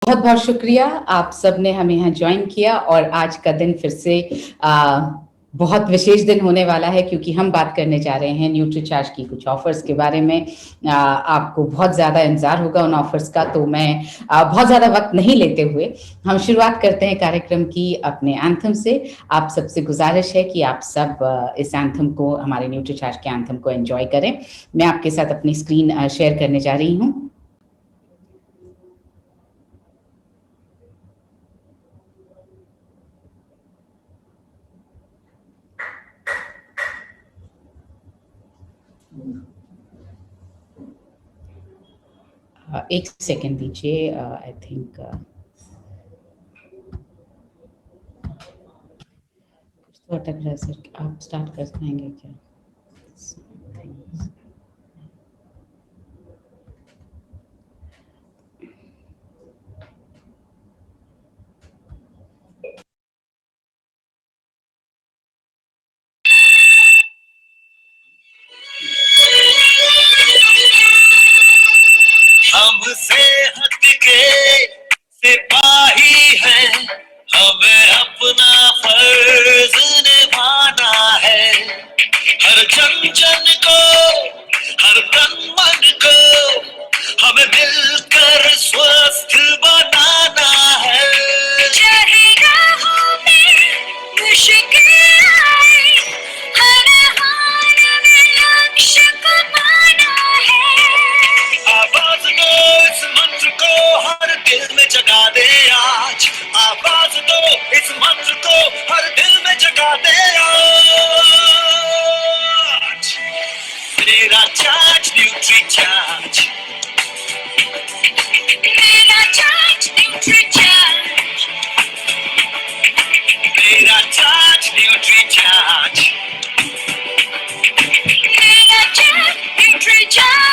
बहुत बहुत शुक्रिया आप सब ने हमें यहाँ ज्वाइन किया और आज का दिन फिर से बहुत विशेष दिन होने वाला है क्योंकि हम बात करने जा रहे हैं न्यूट्रीचार्ज की कुछ ऑफर्स के बारे में। आपको बहुत ज़्यादा इंतजार होगा उन ऑफर्स का, तो मैं बहुत ज़्यादा वक्त नहीं लेते हुए हम शुरुआत करते हैं कार्यक्रम की अपने एंथम से। आप सबसे गुजारिश है कि आप सब इस एंथम को, हमारे न्यूट्रीचार्ज के एंथम को एंजॉय करें। मैं आपके साथ अपनी स्क्रीन शेयर करने जा रही हूँ। एक सेकेंड दीजिए, आई थिंक कुछ तो अटक रहा है सर, आप स्टार्ट कर पाएंगे क्या? हमसे हटके सिपाही है, हमें अपना फर्ज निभाना है। हर जन जन को, हर तन मन को हमें मिलकर स्वस्थ बनाना है। चाहे राहों में मुश्किल आए, हर हाल में लक्ष्य को पाना है। आवाज दो इस मंत्र को हर दिल में जगा दे आज, आवाज दो इस मंत्र को हर दिल में जगा दे आज। मेरा चार्ज न्यूट्री चार्ज, मेरा चार्ज न्यूट्री चार्ज, मेरा चार्ज न्यूट्री चार्ज, मेरा चार्ज न्यूट्री चार्ज।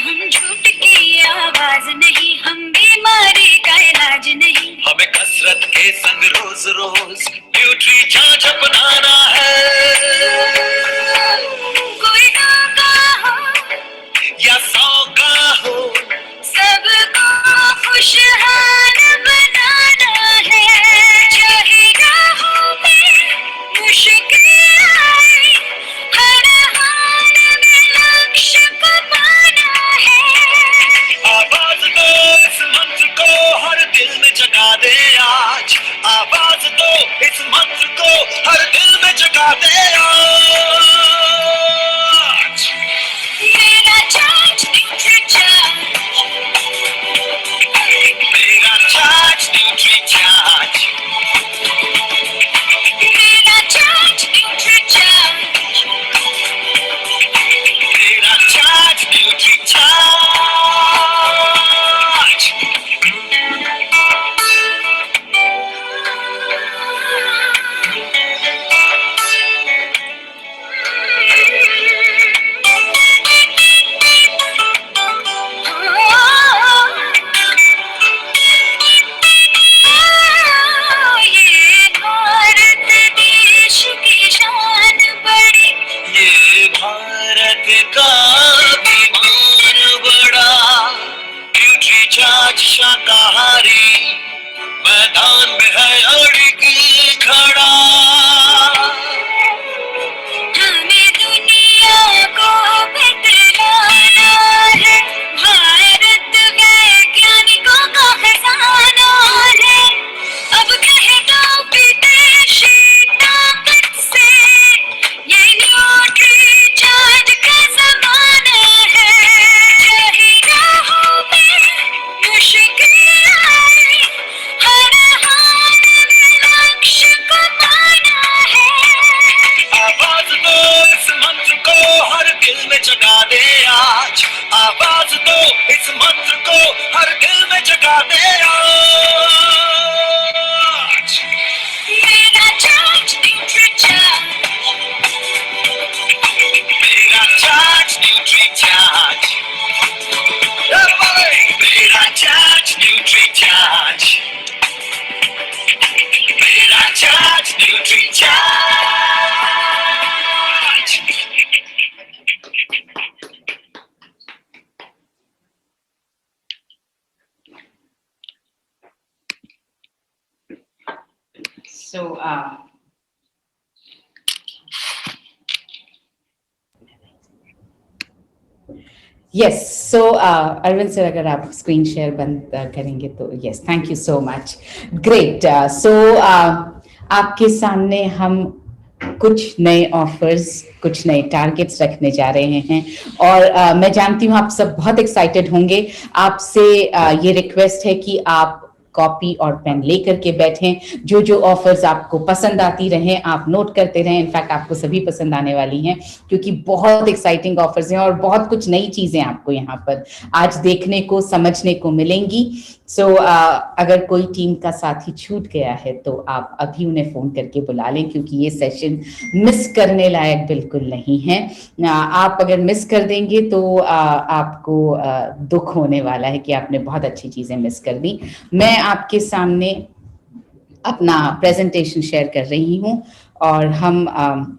हम झूठ की आवाज नहीं, हम बीमारी का इलाज नहीं, हमें कसरत के संग रोज रोज न्यूट्री चार्ज अपनाना है। कोई 9 का हो या 100 का हो, सबको खुशहाल बनाना है। चाहे राहों में मुश्किल आए, हर हाल में लक्ष्य को पाना है। आवाज दो इस मंत्र को हर दिल में जगा दे आज, आवाज दो इस Nutricharge. So, yes, so Arvind sir, अगर आप स्क्रीन शेयर बंद करेंगे तो yes, thank you so much. Great. So आपके सामने हम कुछ नए ऑफर्स, कुछ नए टारगेट्स रखने जा रहे हैं और मैं जानती हूँ आप सब बहुत एक्साइटेड होंगे। आपसे ये रिक्वेस्ट है कि आप कॉपी और पेन लेकर के बैठें। जो जो ऑफर्स आपको पसंद आती रहें आप नोट करते रहें। इनफैक्ट आपको सभी पसंद आने वाली हैं क्योंकि बहुत एक्साइटिंग ऑफर्स हैं और बहुत कुछ नई चीजें आपको यहाँ पर आज देखने को, समझने को मिलेंगी। सो अगर कोई टीम का साथी छूट गया है तो आप अभी उन्हें फोन करके बुला लें क्योंकि ये सेशन मिस करने लायक बिल्कुल नहीं है। आप अगर मिस कर देंगे तो आपको दुख होने वाला है कि आपने बहुत अच्छी चीजें मिस कर दी। मैं आपके सामने अपना प्रेजेंटेशन शेयर कर रही हूं और हम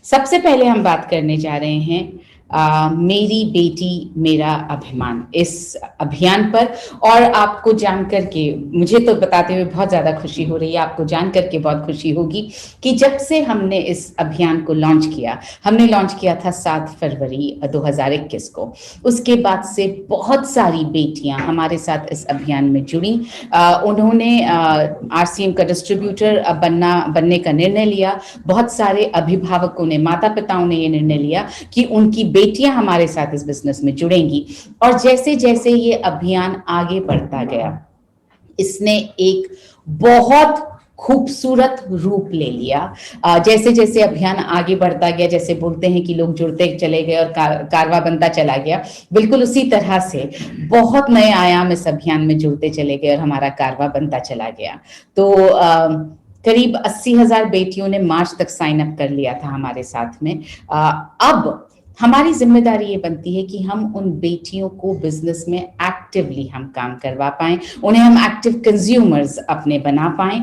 सबसे पहले हम बात करने जा रहे हैं मेरी बेटी मेरा अभिमान इस अभियान पर। और आपको जानकर के, मुझे तो बताते हुए बहुत ज्यादा खुशी हो रही है, आपको जानकर के बहुत खुशी होगी कि जब से हमने इस अभियान को लॉन्च किया, हमने लॉन्च किया था 7 फरवरी 2021 को। उसके बाद से बहुत सारी बेटियां हमारे साथ इस अभियान में जुड़ी। उन्होंने आरसीएम का डिस्ट्रीब्यूटर बनने का निर्णय लिया। बहुत सारे अभिभावकों ने, माता पिताओं ने ये निर्णय लिया कि उनकी बेटियां हमारे साथ इस बिजनेस में जुड़ेंगी। और जैसे जैसे ये अभियान आगे बढ़ता गया, इसने एक बहुत खूबसूरत रूप ले लिया। जैसे जैसे अभियान आगे बढ़ता गया, जैसे बोलते हैं कि लोग जुड़ते चले गए और कारवा बनता चला गया, बिल्कुल उसी तरह से बहुत नए आयाम इस अभियान में जुड़ते चले गए और हमारा कारवा बनता चला गया। तो करीब 80,000 बेटियों ने मार्च तक साइन अप कर लिया था हमारे साथ में। अब हमारी जिम्मेदारी ये बनती है कि हम उन बेटियों को बिजनेस में एक्टिवली हम काम करवा पाएं, उन्हें हम एक्टिव कंज्यूमर्स अपने बना पाएं।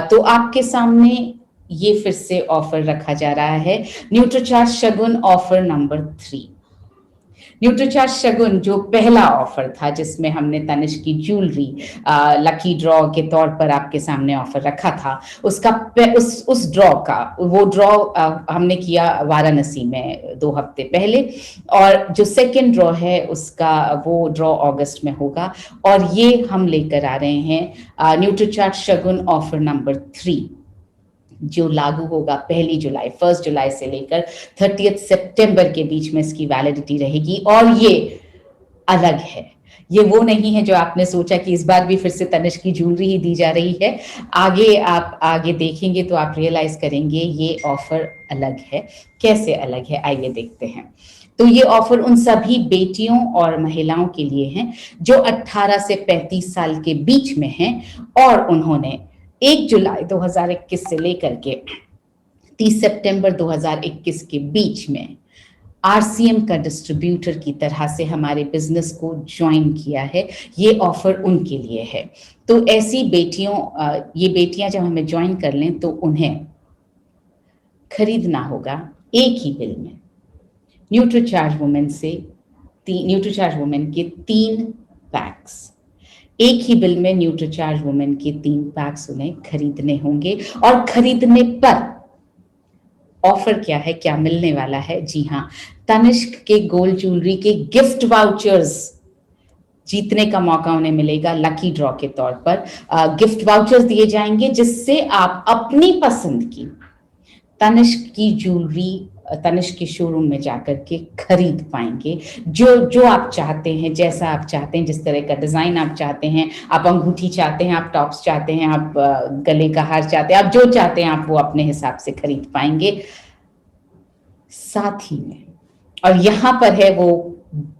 तो आपके सामने ये फिर से ऑफर रखा जा रहा है, न्यूट्रीचार्ज शगुन ऑफर नंबर 3। न्यूट्रीचार्ज शगुन जो पहला ऑफर था जिसमें हमने तनिष्क की ज्वेलरी लकी ड्रॉ के तौर पर आपके सामने ऑफर रखा था, उसका उस ड्रॉ का वो ड्रॉ हमने किया वाराणसी में 2 हफ्ते पहले। और जो सेकंड ड्रॉ है उसका वो ड्रॉ अगस्त में होगा। और ये हम लेकर आ रहे हैं न्यूट्रीचार्ज शगुन ऑफर नंबर 3 जो लागू होगा 1 जुलाई से लेकर 30 सितंबर के बीच में इसकी वैलिडिटी रहेगी। और ये अलग है, ये वो नहीं है जो आपने सोचा कि इस बार भी फिर से तनिष्क की ज्वेलरी ही दी जा रही है। आप आगे देखेंगे तो आप रियलाइज करेंगे ये ऑफर अलग है। कैसे अलग है आइए देखते हैं। तो ये ऑफर उन सभी बेटियों और महिलाओं के लिए है जो 18 से 35 साल के बीच में हैं और उन्होंने 1 जुलाई 2021 से लेकर के 30 सितंबर 2021 के बीच में आरसीएम का डिस्ट्रीब्यूटर की तरह से हमारे बिजनेस को ज्वाइन किया है। ये ऑफर उनके लिए है। तो ऐसी ये बेटियां जब हमें ज्वाइन कर लें तो उन्हें खरीदना होगा एक ही बिल में न्यूट्रीचार्ज वुमेन के 3 पैक्स। एक ही बिल में न्यूट्रीचार्ज वुमेन के 3 पैक्स उन्हें खरीदने होंगे। और खरीदने पर ऑफर क्या है, क्या मिलने वाला है? जी हाँ, तनिष्क के गोल्ड ज्वेलरी के गिफ्ट वाउचर्स जीतने का मौका उन्हें मिलेगा लकी ड्रॉ के तौर पर। गिफ्ट वाउचर्स दिए जाएंगे जिससे आप अपनी पसंद की तनिष्क की ज्वेलरी तनिष्क के शोरूम में जाकर के खरीद पाएंगे। जो आप चाहते हैं, जैसा आप चाहते हैं, जिस तरह का डिजाइन आप चाहते हैं, आप अंगूठी चाहते हैं, आप टॉप्स चाहते हैं, आप गले का हार चाहते हैं, आप जो चाहते हैं आप वो अपने हिसाब से खरीद पाएंगे। साथ ही में, और यहां पर है वो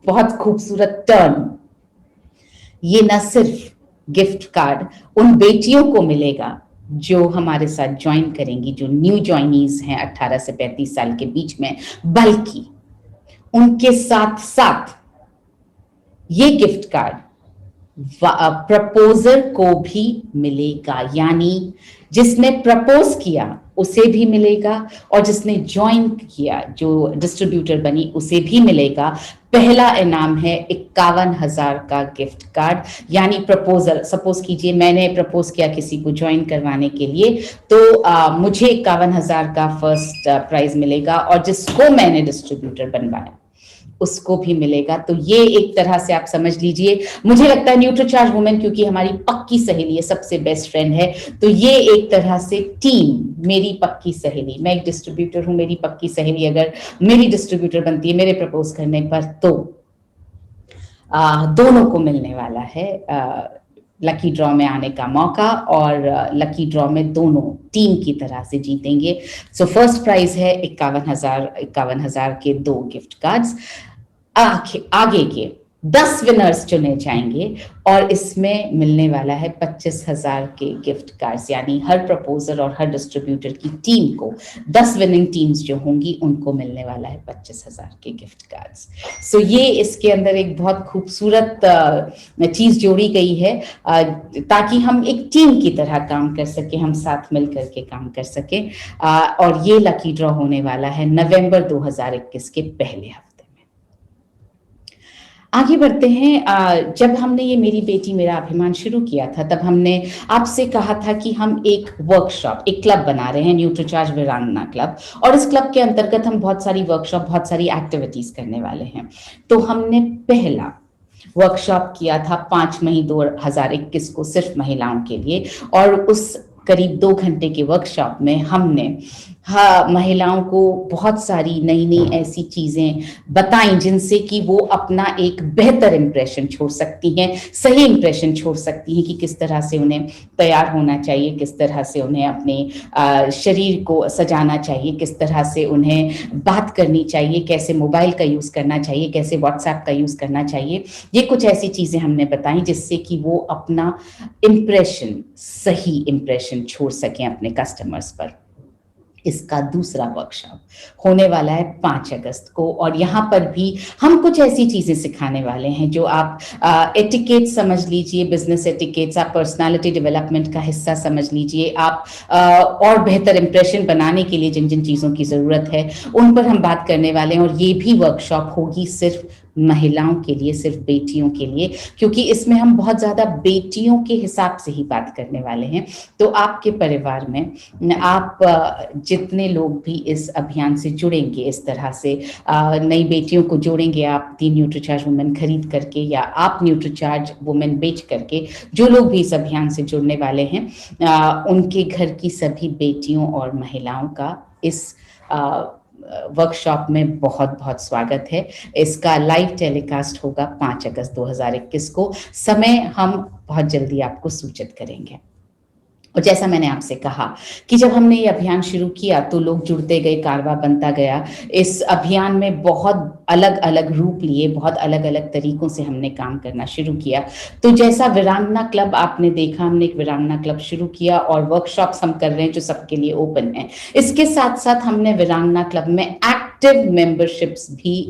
बहुत खूबसूरत टर्न, ये न सिर्फ गिफ्ट कार्ड उन बेटियों को मिलेगा जो हमारे साथ ज्वाइन करेंगी, जो न्यू ज्वाइनीज हैं 18 से 35 साल के बीच में, बल्कि उनके साथ साथ ये गिफ्ट कार्ड प्रपोजर को भी मिलेगा, यानी जिसने प्रपोज किया उसे भी मिलेगा और जिसने ज्वाइन किया, जो डिस्ट्रीब्यूटर बनी, उसे भी मिलेगा। पहला इनाम है 51,000 का गिफ्ट कार्ड, यानी प्रपोजल, सपोज कीजिए मैंने प्रपोज किया किसी को ज्वाइन करवाने के लिए, तो मुझे 51,000 का फर्स्ट प्राइज मिलेगा और जिसको मैंने डिस्ट्रीब्यूटर बनवाया उसको भी मिलेगा। तो ये एक तरह से आप समझ लीजिए, मुझे लगता है न्यूट्रीचार्ज वुमेन क्योंकि हमारी पक्की सहेली है, सबसे बेस्ट फ्रेंड है, तो ये एक तरह से टीम, मेरी पक्की सहेली, मैं एक डिस्ट्रीब्यूटर हूं, मेरी पक्की सहेली अगर मेरी डिस्ट्रीब्यूटर बनती है मेरे प्रपोज करने पर, तो दोनों को मिलने वाला है लकी ड्रॉ में आने का मौका, और लकी ड्रॉ में दोनों टीम की तरह से जीतेंगे। सो फर्स्ट प्राइज है 51,000 के 2 गिफ्ट कार्ड्स। आगे के 10 विनर्स चुने जाएंगे और इसमें मिलने वाला है 25,000 के गिफ्ट कार्ड्स, यानी हर प्रपोजर और हर डिस्ट्रीब्यूटर की टीम को 10 विनिंग टीम्स जो होंगी उनको मिलने वाला है 25,000 के गिफ्ट कार्ड्स। सो ये इसके अंदर एक बहुत खूबसूरत चीज जोड़ी गई है ताकि हम एक टीम की तरह काम कर सके, हम साथ मिल करके काम कर सके, और ये लकी ड्रॉ होने वाला है नवंबर 2021 के पहले हफ्ते। आगे बढ़ते हैं। जब हमने ये मेरी बेटी मेरा अभिमान शुरू किया था तब हमने आपसे कहा था कि हम एक वर्कशॉप, एक क्लब बना रहे हैं, न्यूट्रीचार्ज वीरांगना क्लब, और इस क्लब के अंतर्गत हम बहुत सारी वर्कशॉप, बहुत सारी एक्टिविटीज करने वाले हैं। तो हमने पहला वर्कशॉप किया था 5 मई 2021 को सिर्फ महिलाओं के लिए, और उस करीब 2 घंटे के वर्कशॉप में हमने महिलाओं को बहुत सारी नई नई ऐसी चीजें बताई जिनसे कि वो अपना एक बेहतर इंप्रेशन छोड़ सकती हैं, सही इंप्रेशन छोड़ सकती हैं कि किस तरह से उन्हें तैयार होना चाहिए, किस तरह से उन्हें अपने शरीर को सजाना चाहिए, किस तरह से उन्हें बात करनी चाहिए, कैसे मोबाइल का यूज करना चाहिए, कैसे व्हाट्सएप का यूज करना चाहिए। ये कुछ ऐसी चीजें हमने बताई जिससे कि वो अपना इंप्रेशन, सही इंप्रेशन छोड़ सकें अपने कस्टमर्स पर। इसका दूसरा वर्कशॉप होने वाला है 5 अगस्त को, और यहाँ पर भी हम कुछ ऐसी चीजें सिखाने वाले हैं जो आप एटिकेट समझ लीजिए, बिजनेस एटिकेट्स, आप पर्सनालिटी डेवलपमेंट का हिस्सा समझ लीजिए, आप और बेहतर इंप्रेशन बनाने के लिए जिन जिन चीजों की जरूरत है उन पर हम बात करने वाले हैं। और ये भी वर्कशॉप होगी सिर्फ महिलाओं के लिए, सिर्फ बेटियों के लिए, क्योंकि इसमें हम बहुत ज्यादा बेटियों के हिसाब से ही बात करने वाले हैं। तो आपके परिवार में आप जितने लोग भी इस अभियान से जुड़ेंगे, इस तरह से नई बेटियों को जोड़ेंगे आप 3 न्यूट्रीचार्ज वुमेन खरीद करके या आप न्यूट्रीचार्ज वुमेन बेच करके, जो लोग भी इस अभियान से जुड़ने वाले हैं उनके घर की सभी बेटियों और महिलाओं का इस वर्कशॉप में बहुत बहुत स्वागत है। इसका लाइव टेलीकास्ट होगा 5 अगस्त 2021 को। समय हम बहुत जल्दी आपको सूचित करेंगे। और जैसा मैंने आपसे कहा कि जब हमने ये अभियान शुरू किया तो लोग जुड़ते गए, कारवा बनता गया। इस अभियान में बहुत अलग अलग रूप लिए, बहुत अलग अलग तरीकों से हमने काम करना शुरू किया। तो जैसा वीरांगना क्लब आपने देखा, हमने एक वीरांगना क्लब शुरू किया और वर्कशॉप्स हम कर रहे हैं जो सबके लिए ओपन है। इसके साथ साथ हमने वीरांगना क्लब में एक्टिव मेंबरशिप्स भी